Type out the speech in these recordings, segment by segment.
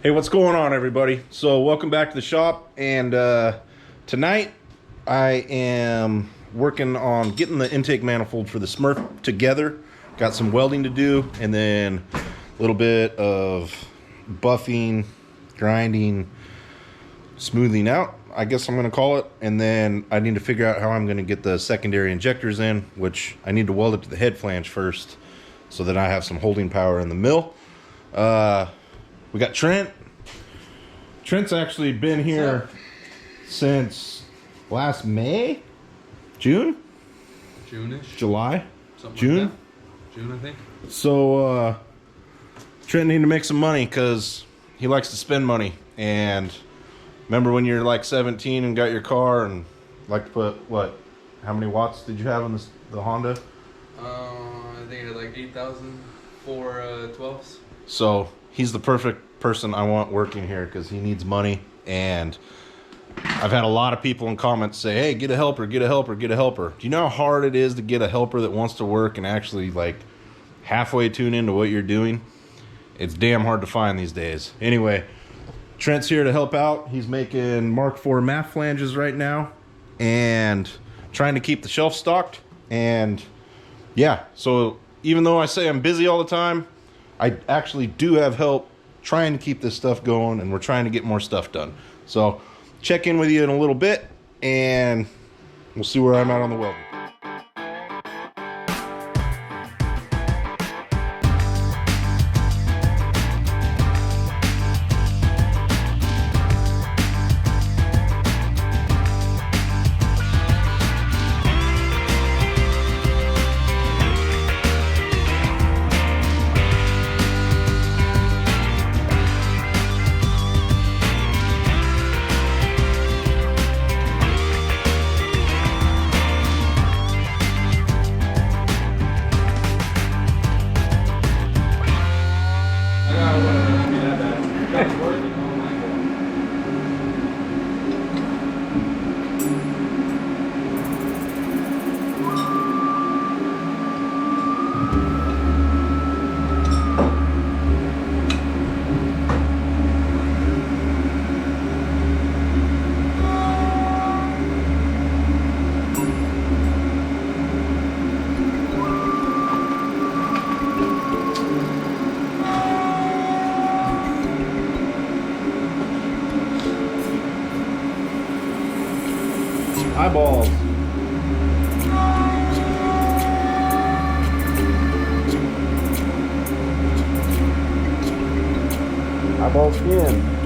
Hey, what's going on, everybody? So welcome back to the shop, and tonight I am working on getting the intake manifold for the Smurf together. Got some welding to do, and then a little bit of buffing, grinding, smoothing out, I guess I'm going to call it. And then I need to figure out how I'm going to get the secondary injectors in, which I need to weld it to the head flange first so that I have some holding power in the mill. We got Trent. Trent's actually been here since last May? June? June-ish? July? Something June? like that. June, I think. So, Trent needed to make some money because he likes to spend money. And remember when you're like 17 and got your car and like to put, what? How many watts did you have on the Honda? I think it had like 8,000 for 12s. So he's the perfect person I want working here because he needs money. And I've had a lot of people in comments say, hey, get a helper, get a helper, get a helper. Do you know how hard it is to get a helper that wants to work and actually like halfway tune into what you're doing? It's damn hard to find these days. Anyway, Trent's here to help out. He's making Mark IV MAF flanges right now and trying to keep the shelf stocked. And yeah, so even though I say I'm busy all the time, I actually do have help trying to keep this stuff going, and we're trying to get more stuff done. So check in with you in a little bit, and we'll see where I'm at on the welding. Eyeballs. Eyeball skin.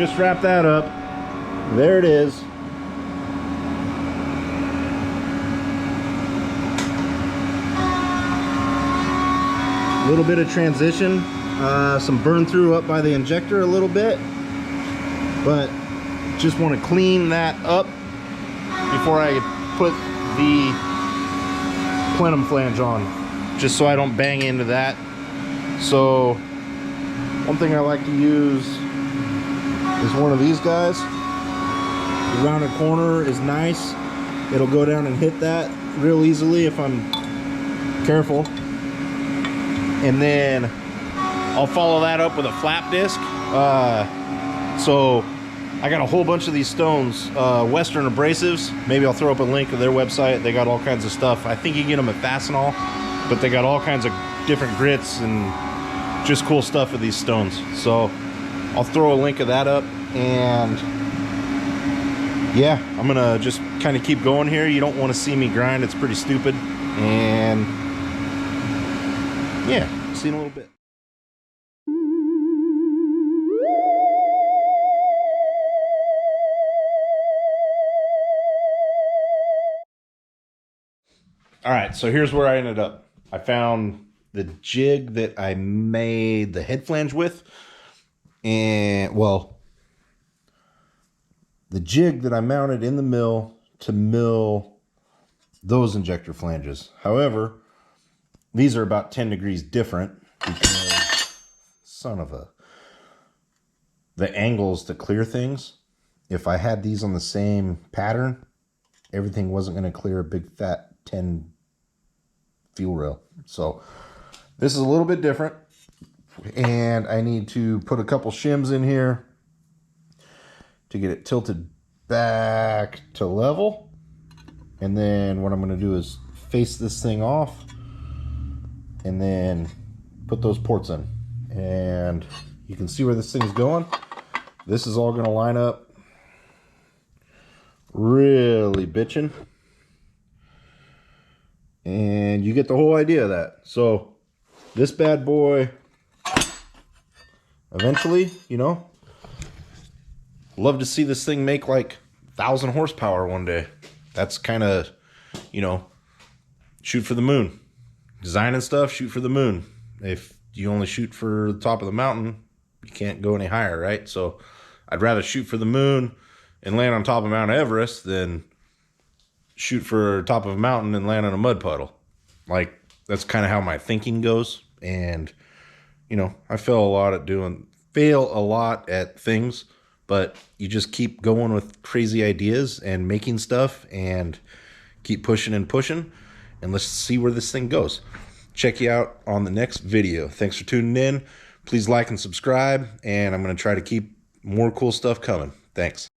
just wrapped that up. There it is. A little bit of transition, some burn through up by the injector a little bit, but just want to clean that up before I put the plenum flange on, just so I don't bang into that. So one thing I like to use is one of these guys. The rounded corner is nice. It'll go down and hit that real easily if I'm careful. And then I'll follow that up with a flap disc. So I got a whole bunch of these stones, Western Abrasives. Maybe I'll throw up a link to their website. They got all kinds of stuff. I think you can get them at Fastenal, but they got all kinds of different grits and just cool stuff with these stones. So I'll throw a link of that up, and yeah, I'm gonna just kind of keep going here. You don't want to see me grind. It's pretty stupid. And yeah, see you in a little bit. All right, so here's where I ended up. I found the jig that I made the head flange with, and well, the jig that I mounted in the mill to mill those injector flanges. However, these are about 10 degrees different because, the angles to clear things, if I had these on the same pattern, everything wasn't going to clear a big fat 10 fuel rail. So this is a little bit different, and I need to put a couple shims in here to get it tilted back to level. And then what I'm going to do is face this thing off and then put those ports in, and you can see where this thing's going. This is all going to line up really bitchin', and you get the whole idea of that. So this bad boy, eventually, you know, love to see this thing make like 1,000 horsepower one day. That's kind of, you know, shoot for the moon. Designing stuff, shoot for the moon. If you only shoot for the top of the mountain, you can't go any higher, right? So I'd rather shoot for the moon and land on top of Mount Everest than shoot for top of a mountain and land on a mud puddle. Like, that's kind of how my thinking goes. And, you know, I fail a lot at things, but you just keep going with crazy ideas and making stuff and keep pushing and pushing, and let's see where this thing goes. Check you out on the next video. Thanks for tuning in. Please like and subscribe, and I'm going to try to keep more cool stuff coming. Thanks.